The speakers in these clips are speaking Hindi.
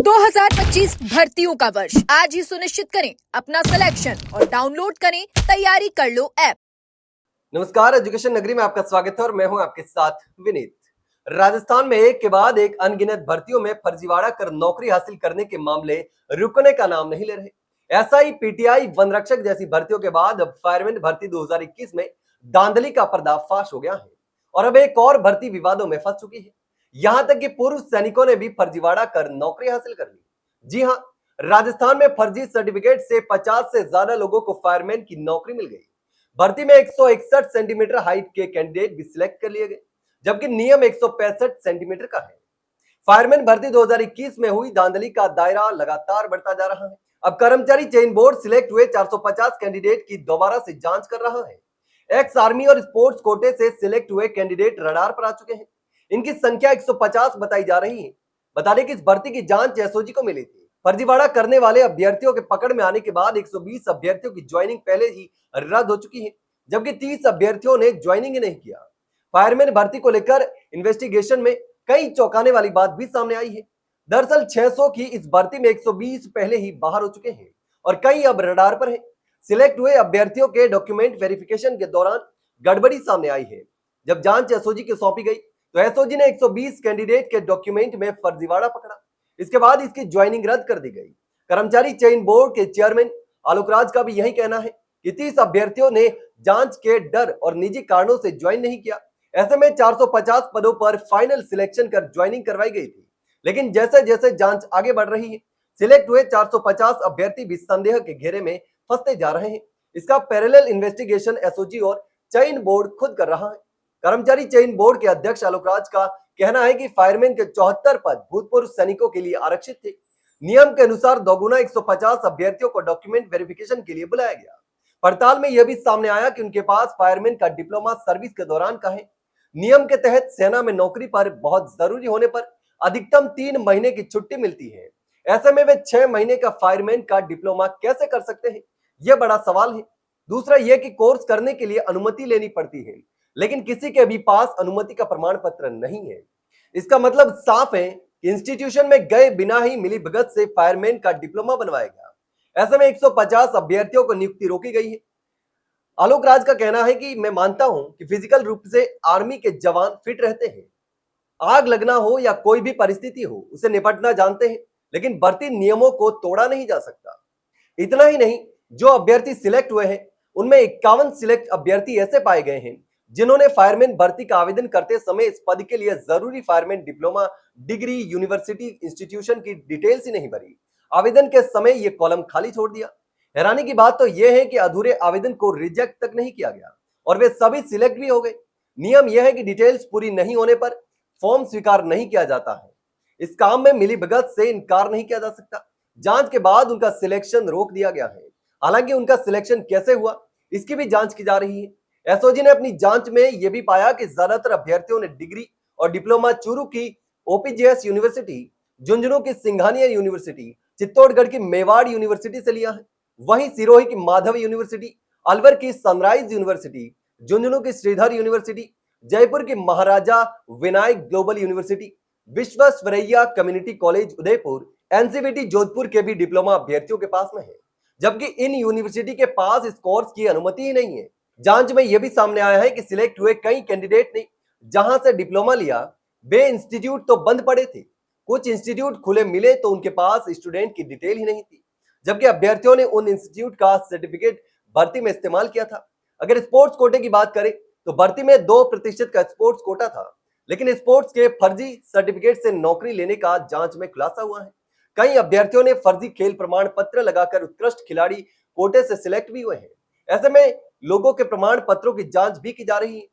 2025 भर्तियों का वर्ष आज ही सुनिश्चित करें अपना सिलेक्शन और डाउनलोड करें तैयारी कर लो ऐप। नमस्कार, एजुकेशन नगरी में आपका स्वागत है और मैं हूं आपके साथ विनीत। राजस्थान में एक के बाद एक अनगिनत भर्तियों में फर्जीवाड़ा कर नौकरी हासिल करने के मामले रुकने का नाम नहीं ले रहे। ऐसा ही पीटीआई, वन रक्षक जैसी भर्तियों के बाद अब फायरमैन भर्ती 2021 में धांधली का पर्दाफाश हो गया है और अब एक और भर्ती विवादों में फंस चुकी है। यहां तक कि पूर्व सैनिकों ने भी फर्जीवाड़ा कर नौकरी हासिल कर ली। जी हां, राजस्थान में फर्जी सर्टिफिकेट से 50 से ज्यादा लोगों को फायरमैन की नौकरी मिल गई। भर्ती में 161 सेंटीमीटर हाइट के कैंडिडेट भी सिलेक्ट कर लिए गए, जबकि नियम 165 सेंटीमीटर का है। फायरमैन भर्ती 2021 में हुई धांधली का दायरा लगातार बढ़ता जा रहा है। अब कर्मचारी चयन बोर्ड सिलेक्ट हुए 450 कैंडिडेट की दोबारा से जांच कर रहा है। एक्स आर्मी और स्पोर्ट्स कोटे से सिलेक्ट हुए कैंडिडेट रडार पर आ चुके हैं। इनकी संख्या 150 बताई जा रही है। बता दें कि इस भर्ती की जांच एसओजी को मिली थी। फर्जीवाड़ा करने वाले अभ्यर्थियों के पकड़ में आने के बाद 120 अभ्यर्थियों की ज्वाइनिंग पहले ही रद्द हो चुकी है, जबकि 30 अभ्यर्थियों ने ज्वाइनिंग ही नहीं किया। फायरमैन भर्ती को लेकर इन्वेस्टिगेशन में कई चौंकाने वाली बात भी सामने आई है। दरअसल 600 की इस भर्ती में 120 पहले ही बाहर हो चुके हैं और कई अब रडार पर हैं। सिलेक्ट हुए अभ्यर्थियों के डॉक्यूमेंट वेरिफिकेशन के दौरान गड़बड़ी सामने आई है। जब जांच एसओजी को सौंपी गई तो एसओजी ने 120 कैंडिडेट के डॉक्यूमेंट में फर्जीवाड़ा पकड़ा। इसके बाद इसकी ज्वाइनिंग रद्द कर दी गई। कर्मचारी चयन बोर्ड के चेयरमैन आलोक राज का भी यही कहना है कि 30 अभ्यर्थियों ने जांच के डर और निजी कारणों से ज्वाइन नहीं किया। ऐसे में 450 पदों पर फाइनल सिलेक्शन कर ज्वाइनिंग करवाई गई थी, लेकिन जैसे जैसे जांच आगे बढ़ रही है, सिलेक्ट हुए 450 अभ्यर्थी भी संदेह के घेरे में फंसते जा रहे हैं। इसका पैरेलल इन्वेस्टिगेशन एसओजी और चयन बोर्ड खुद कर रहा है। कर्मचारी चयन बोर्ड के अध्यक्ष आलोक राज का कहना है कि फायरमैन के 74 पद भूतपूर्व सैनिकों के लिए आरक्षित थे। नियम के अनुसार दोगुना 150 अभ्यर्थियों को डॉक्यूमेंट वेरिफिकेशन के लिए बुलाया गया। पड़ताल में यह भी सामने आया कि उनके पास फायरमैन का डिप्लोमा सर्विस के दौरान का है। नियम के तहत सेना में नौकरी पर बहुत जरूरी होने पर अधिकतम 3 महीने की छुट्टी मिलती है। ऐसे में वे 6 महीने का फायरमैन का डिप्लोमा कैसे कर सकते हैं, यह बड़ा सवाल है। दूसरा यह कि कोर्स करने के लिए अनुमति लेनी पड़ती है, लेकिन किसी के भी पास अनुमति का प्रमाण पत्र नहीं है। इसका मतलब साफ है कि इंस्टीट्यूशन में गए बिना ही मिलीभगत से फायरमैन का डिप्लोमा बनवाया गया। ऐसे में 150 अभ्यर्थियों को नियुक्ति रोकी गई है। आलोक राज का कहना है कि मैं मानता हूं कि फिजिकल रूप से आर्मी के जवान फिट रहते हैं, आग लगना हो या कोई भी परिस्थिति हो उसे निपटना जानते हैं, लेकिन भर्ती नियमों को तोड़ा नहीं जा सकता। इतना ही नहीं, जो अभ्यर्थी सिलेक्ट हुए हैं उनमें 51 सिलेक्ट अभ्यर्थी ऐसे पाए गए हैं जिन्होंने फायरमैन भर्ती का आवेदन करते समय इस पद के लिए जरूरी fireman diploma degree, university, institution की डिटेल्स ही नहीं भरी। आवेदन के समय यह कॉलम खाली छोड़ दिया। हैरानी की बात तो यह है कि अधूरे आवेदन को रिजेक्ट तक नहीं किया गया और वे सभी सिलेक्ट भी हो गए। नियम यह है कि डिटेल्स पूरी नहीं होने पर फॉर्म स्वीकार नहीं किया जाता है। इस काम में मिलीभगत से इनकार नहीं किया जा सकता। जांच के बाद उनका सिलेक्शन रोक दिया गया है। हालांकि उनका सिलेक्शन कैसे हुआ इसकी भी जांच की जा रही है। एसओजी ने अपनी जांच में यह भी पाया कि ज्यादातर अभ्यर्थियों ने डिग्री और डिप्लोमा चूरू की ओपीजेएस यूनिवर्सिटी, झुंझुनू की सिंघानिया यूनिवर्सिटी, चित्तौड़गढ़ की मेवाड़ यूनिवर्सिटी से लिया है। वहीं सिरोही की माधव यूनिवर्सिटी, अलवर की सनराइज यूनिवर्सिटी, झुंझुनू की श्रीधर यूनिवर्सिटी, जयपुर की Maharaja Vinayak global university, Visvesvaraya community college Udaipur, NCVT Jodhpur के भी डिप्लोमा अभ्यर्थियों के पास में है, जबकि इन यूनिवर्सिटी के पास इस कोर्स की अनुमति ही नहीं है। जांच में यह भी सामने आया है कि सिलेक्ट हुए कई कैंडिडेट ने जहां से डिप्लोमा लिया वे इंस्टीट्यूट तो बंद पड़े थे, कुछ इंस्टीट्यूट खुले मिले तो उनके पास स्टूडेंट की डिटेल ही नहीं थी, जबकि अभ्यर्थियों ने उन इंस्टीट्यूट का सर्टिफिकेट भर्ती में इस्तेमाल किया था। अगर स्पोर्ट्स कोटे की बात करें तो भर्ती में 2% का स्पोर्ट्स कोटा था, लेकिन स्पोर्ट्स के फर्जी सर्टिफिकेट से नौकरी लेने का जांच में खुलासा हुआ है। कई अभ्यर्थियों ने फर्जी खेल प्रमाण पत्र लगाकर उत्कृष्ट खिलाड़ी कोटे से सिलेक्ट भी हुए हैं। ऐसे में लोगों के प्रमाण पत्रों की जांच भी की जा रही है।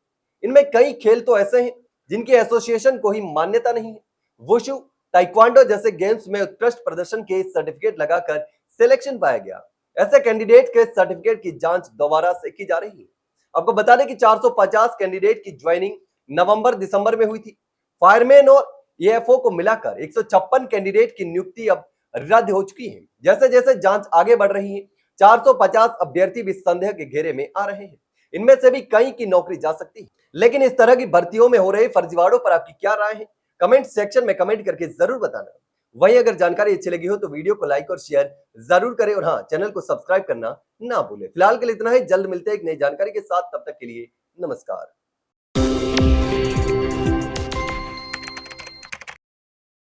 इनमें कई खेल तो ऐसे हैं जिनकी एसोसिएशन को ही मान्यता नहीं है। वुशु, ताइक्वांडो जैसे गेम्स में उत्कृष्ट प्रदर्शन के सर्टिफिकेट लगाकर सिलेक्शन पाया गया। ऐसे कैंडिडेट के सर्टिफिकेट की जांच दोबारा से की जा रही है। आपको बता दें कि 450 कैंडिडेट की ज्वाइनिंग नवंबर-दिसंबर में हुई थी। फायरमैन और एएफओ को मिलाकर 156 कैंडिडेट की नियुक्ति अब रद्द हो चुकी है। जैसे जैसे जांच आगे बढ़ रही है, 450 अभ्यर्थी भी संदेह के घेरे में आ रहे हैं। इनमें से भी कई की नौकरी जा सकती है। लेकिन इस तरह की भर्तियों में हो रहे फर्जीवाड़ों पर आपकी क्या राय है? कमेंट सेक्शन में कमेंट करके जरूर बताना। वहीं अगर जानकारी अच्छी लगी हो तो वीडियो को लाइक और शेयर जरूर करें और हाँ, चैनल को सब्सक्राइब करना ना भूलें। फिलहाल के लिए इतना ही, जल्द मिलते हैं एक नई जानकारी के साथ, तब तक के लिए नमस्कार।